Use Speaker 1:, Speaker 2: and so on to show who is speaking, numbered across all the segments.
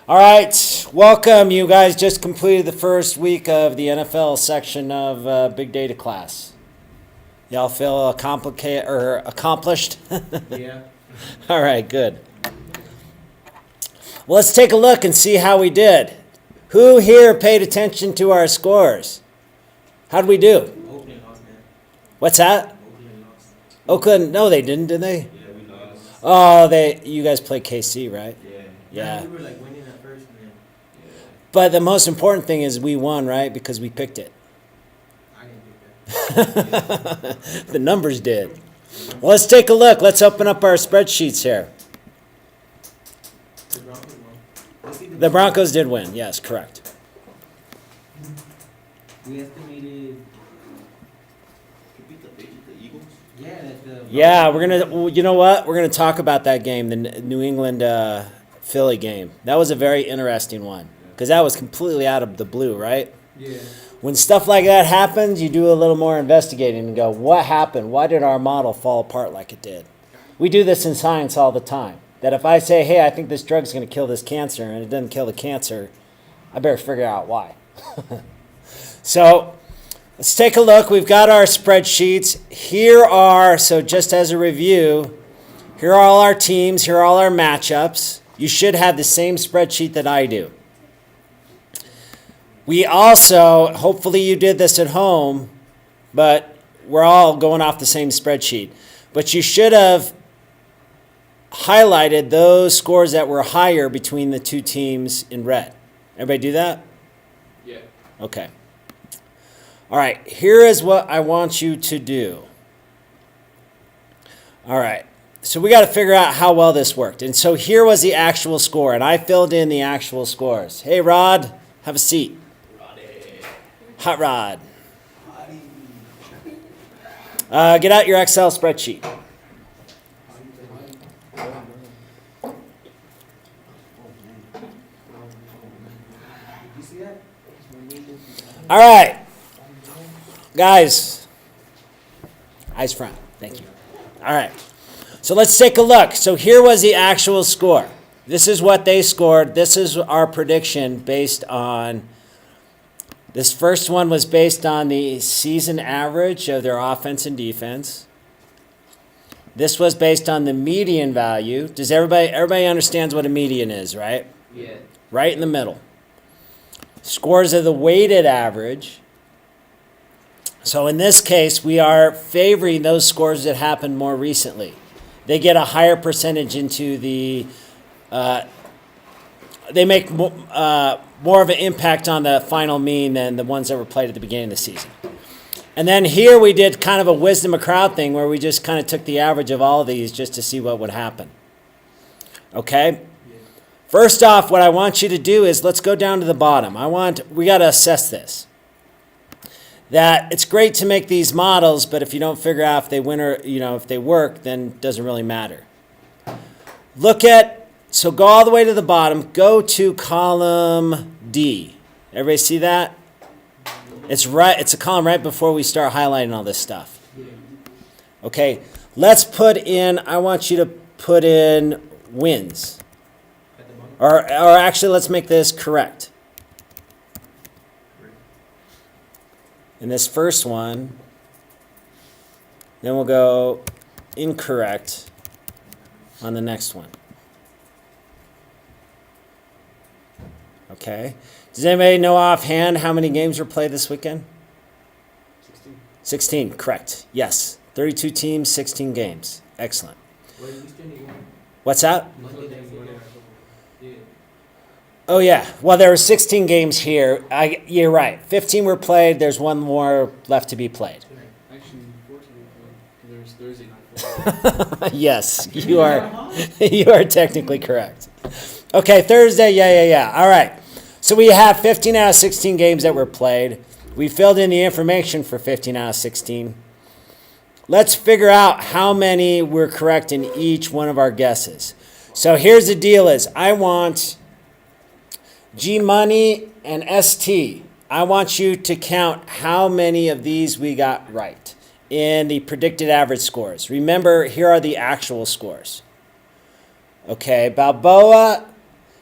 Speaker 1: All right, welcome. You guys just completed the first week of the NFL section of Big Data class. Y'all feel accomplished?
Speaker 2: Yeah.
Speaker 1: All right, good. Well, let's take a look and see how we did. Who here paid attention to our scores? How did we do?
Speaker 2: Oakland lost, man.
Speaker 1: What's that?
Speaker 2: Oakland lost.
Speaker 1: Oakland? No, they didn't, did they?
Speaker 2: Yeah, we lost.
Speaker 1: Oh, you guys played KC, right?
Speaker 2: Yeah.
Speaker 1: Yeah.
Speaker 2: We were like winning at first, and then. Yeah.
Speaker 1: But the most important thing is we won, right? Because we picked it.
Speaker 2: I didn't pick that.
Speaker 1: The numbers did. Well, let's take a look. Let's open up our spreadsheets here.
Speaker 2: The Broncos won.
Speaker 1: The Broncos did win. Yes, correct.
Speaker 2: We estimated.
Speaker 3: Could beat the Eagles.
Speaker 2: Yeah,
Speaker 1: Yeah, we're gonna. You know what? We're gonna talk about that game, the New England Philly game. That was a very interesting one because that was completely out of the blue, right?
Speaker 2: Yeah.
Speaker 1: When stuff like that happens, you do a little more investigating and go, what happened? Why did our model fall apart like it did? We do this in science all the time. That if I say, hey, I think this drug's going to kill this cancer, and it doesn't kill the cancer, I better figure out why. So let's take a look. We've got our spreadsheets. So just as a review, here are all our teams. Here are all our matchups. You should have the same spreadsheet that I do. We also, hopefully you did this at home, but we're all going off the same spreadsheet. But you should have highlighted those scores that were higher between the two teams in red. Everybody do that?
Speaker 2: Yeah.
Speaker 1: Okay. All right, here is what I want you to do. All right, so we got to figure out how well this worked. And so here was the actual score, and I filled in the actual scores. Hey, Rod, have a seat. Hot Rod. Get out your Excel spreadsheet. All right. Guys. Eyes front. Thank you. All right. So let's take a look. So here was the actual score. This is what they scored. This is our prediction based on... This first one was based on the season average of their offense and defense. This was based on the median value. Does everybody understands what a median is, right?
Speaker 2: Yeah.
Speaker 1: Right in the middle. Scores of the weighted average. So in this case, we are favoring those scores that happened more recently. They get a higher percentage into the... they make more of an impact on the final mean than the ones that were played at the beginning of the season. And then here we did kind of a wisdom of crowd thing where we just kind of took the average of all of these just to see what would happen. Okay? Yeah. First off, what I want you to do is let's go down to the bottom. We got to assess this. That it's great to make these models, but if you don't figure out if they win or, if they work, then it doesn't really matter. So go all the way to the bottom. Go to column D. Everybody see that? It's right. It's a column right before we start highlighting all this stuff. Okay. Let's put in. I want you to put in wins. Or actually, let's make this correct. In this first one, then we'll go incorrect on the next one. Okay. Does anybody know offhand how many games were played this weekend? 16, correct. Yes. 32 teams, 16 games. Excellent. What's that? Oh, yeah. Well, there were 16 games here. You're right. 15 were played. There's one more left to be played.
Speaker 4: Actually, 14 there's Thursday night.
Speaker 1: Yes, you are technically correct. Okay, Thursday, yeah. All right. So we have 15 out of 16 games that were played. We filled in the information for 15 out of 16. Let's figure out how many were correct in each one of our guesses. So here's the deal is I want G Money and ST. I want you to count how many of these we got right in the predicted average scores. Remember, here are the actual scores. Okay, Balboa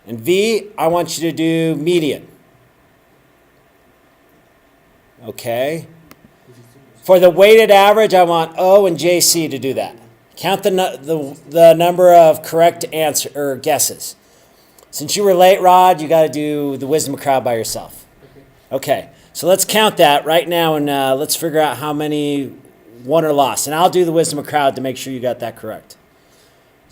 Speaker 1: And V, I want you to do median. Okay. For the weighted average, I want O and JC to do that. Count the number of correct answer or guesses. Since you were late, Rod, you got to do the wisdom of crowd by yourself. Okay, so let's count that right now, and let's figure out how many won or lost. And I'll do the wisdom of crowd to make sure you got that correct.